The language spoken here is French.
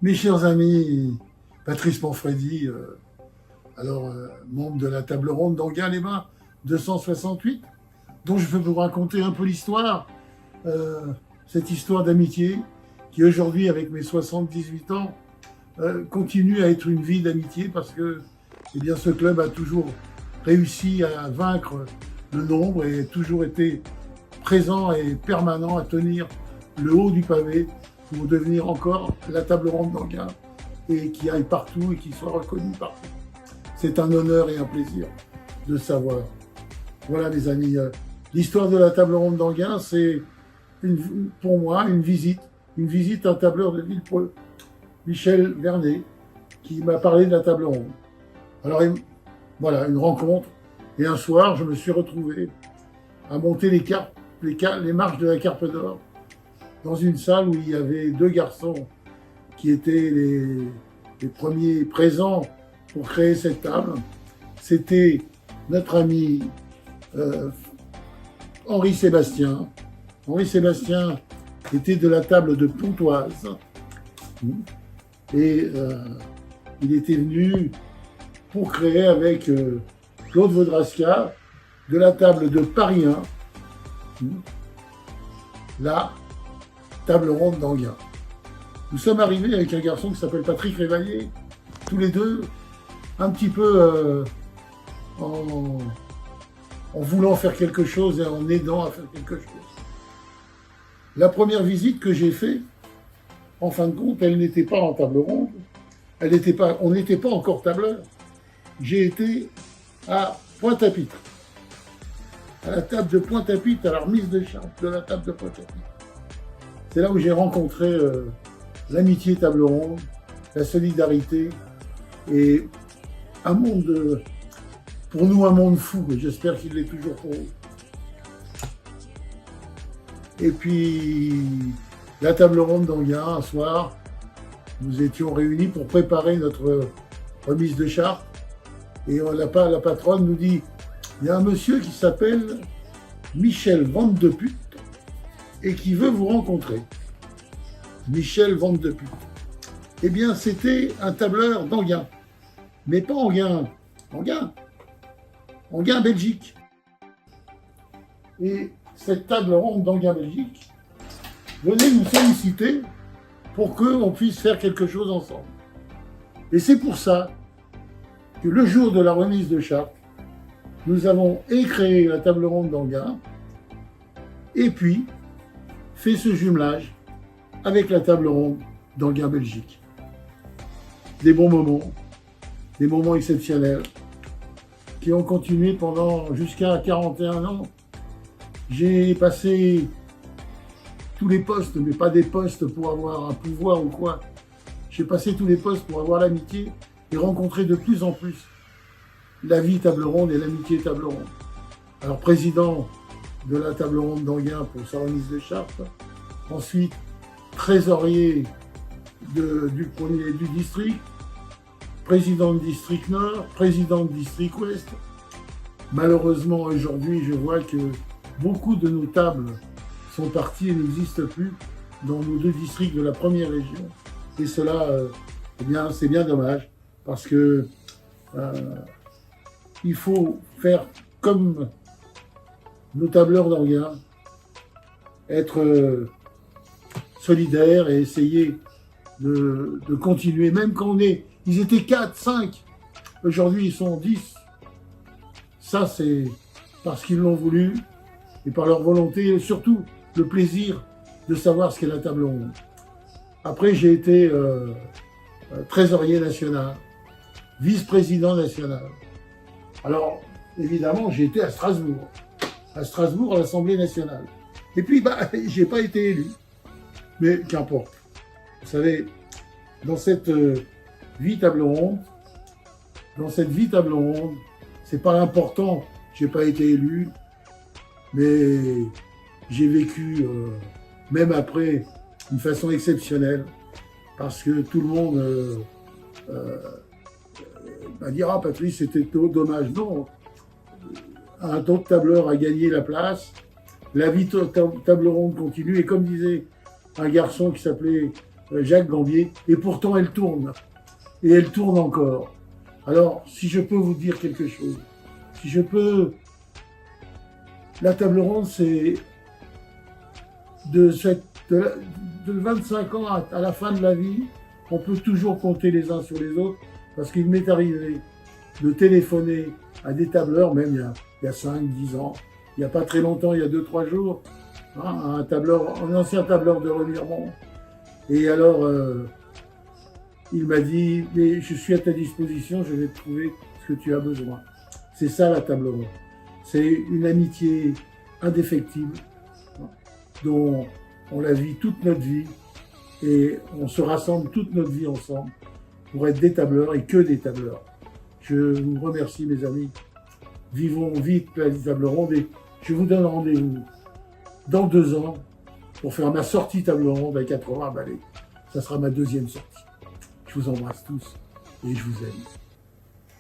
Mes chers amis, Patrice Manfredi, membre de la table ronde d'Anguin-les-Bains 268, dont je veux vous raconter un peu l'histoire, cette histoire d'amitié qui aujourd'hui, avec mes 78 ans, continue à être une vie d'amitié parce que eh bien, ce club a toujours réussi à vaincre le nombre et toujours été présent et permanent à tenir le haut du pavé pour devenir encore la table ronde d'Anguin et qui aille partout et qui soit reconnu partout. C'est un honneur et un plaisir de savoir. Voilà mes amis, l'histoire de la table ronde d'Anguin, c'est pour moi une visite à un tableur de Villepreux, Michel Vernet, qui m'a parlé de la table ronde. Alors voilà, une rencontre, et un soir je me suis retrouvé à monter les marches de la Carpe d'Or dans une salle où il y avait deux garçons qui étaient les premiers présents pour créer cette table. C'était notre ami Henri Sébastien. Henri Sébastien était de la table de Pontoise et il était venu pour créer avec Claude Vaudrasca de la table de Paris 1, la table ronde d'Anguin. Nous sommes arrivés avec un garçon qui s'appelle Patrick Réveillé, tous les deux un petit peu en voulant faire quelque chose et en aidant à faire quelque chose. La première visite que j'ai faite, en fin de compte, elle n'était pas en table ronde, on n'était pas encore tableur. J'ai été à Pointe-à-Pitre, à la table de Pointe-à-Pitre, à la remise de charte de la table de Pointe-à-Pitre. C'est là où j'ai rencontré l'amitié table ronde, la solidarité et un monde, pour nous, un monde fou, et j'espère qu'il l'est toujours pour vous. Et puis, la table ronde d'Anguin, un soir, nous étions réunis pour préparer notre remise de charte. Et la patronne nous dit, il y a un monsieur qui s'appelle Michel Vandeput et qui veut vous rencontrer. Michel Vandeput. Eh bien, c'était un tableur d'Anguin. Mais pas Anguin, Belgique. Et cette table ronde d'Anguin, Belgique, venait nous solliciter pour qu'on puisse faire quelque chose ensemble. Et c'est pour ça que le jour de la remise de charte, nous avons créé la table ronde d'Anguin et puis fait ce jumelage avec la table ronde d'Anguin, Belgique. Des bons moments, des moments exceptionnels qui ont continué pendant jusqu'à 41 ans. J'ai passé tous les postes, mais pas des postes pour avoir un pouvoir ou quoi. J'ai passé tous les postes pour avoir l'amitié et rencontrer de plus en plus la vie table ronde et l'amitié table ronde. Alors président de la table ronde d'Anguin pour sa remise de charte, ensuite trésorier du district, président de district Nord, président de district Ouest. Malheureusement aujourd'hui je vois que beaucoup de nos tables sont parties et n'existent plus dans nos deux districts de la première région. Et cela, c'est bien dommage, parce que il faut faire comme nos tableurs d'Anguin, être solidaires et essayer de continuer, même quand ils étaient 4, 5, aujourd'hui ils sont 10. Ça, c'est parce qu'ils l'ont voulu et par leur volonté, et surtout le plaisir de savoir ce qu'est la table ronde. Après, j'ai été trésorier national, vice-président national. Alors, évidemment, j'ai été à Strasbourg à l'Assemblée nationale. Et puis, j'ai pas été élu, mais qu'importe. Vous savez, dans cette vie table ronde, c'est pas important, j'ai pas été élu, mais j'ai vécu, même après, d'une façon exceptionnelle, parce que tout le monde va dire « Ah, Patrice, c'était dommage ». Non, un autre tableur a gagné la place, la vie table ronde continue, et comme disait un garçon qui s'appelait Jacques Gambier, et pourtant elle tourne. Et elle tourne encore. Alors, si je peux vous dire quelque chose, si je peux... La table ronde, c'est de 25 ans à la fin de la vie, on peut toujours compter les uns sur les autres, parce qu'il m'est arrivé de téléphoner à des tableurs, même il y a 5, 10 ans, il n'y a pas très longtemps, il y a 2-3 jours, hein, un ancien tableur de Remiremont. Et alors, il m'a dit, mais je suis à ta disposition, je vais te trouver ce que tu as besoin. C'est ça la table ronde. C'est une amitié indéfectible, hein, dont on la vit toute notre vie, et on se rassemble toute notre vie ensemble pour être des tableurs et que des tableurs. Je vous remercie mes amis. Vivons vite la table ronde et je vous donne rendez-vous dans 2 ans pour faire ma sortie table ronde à 80 balais. Ça sera ma 2e sortie. Je vous embrasse tous et je vous aime.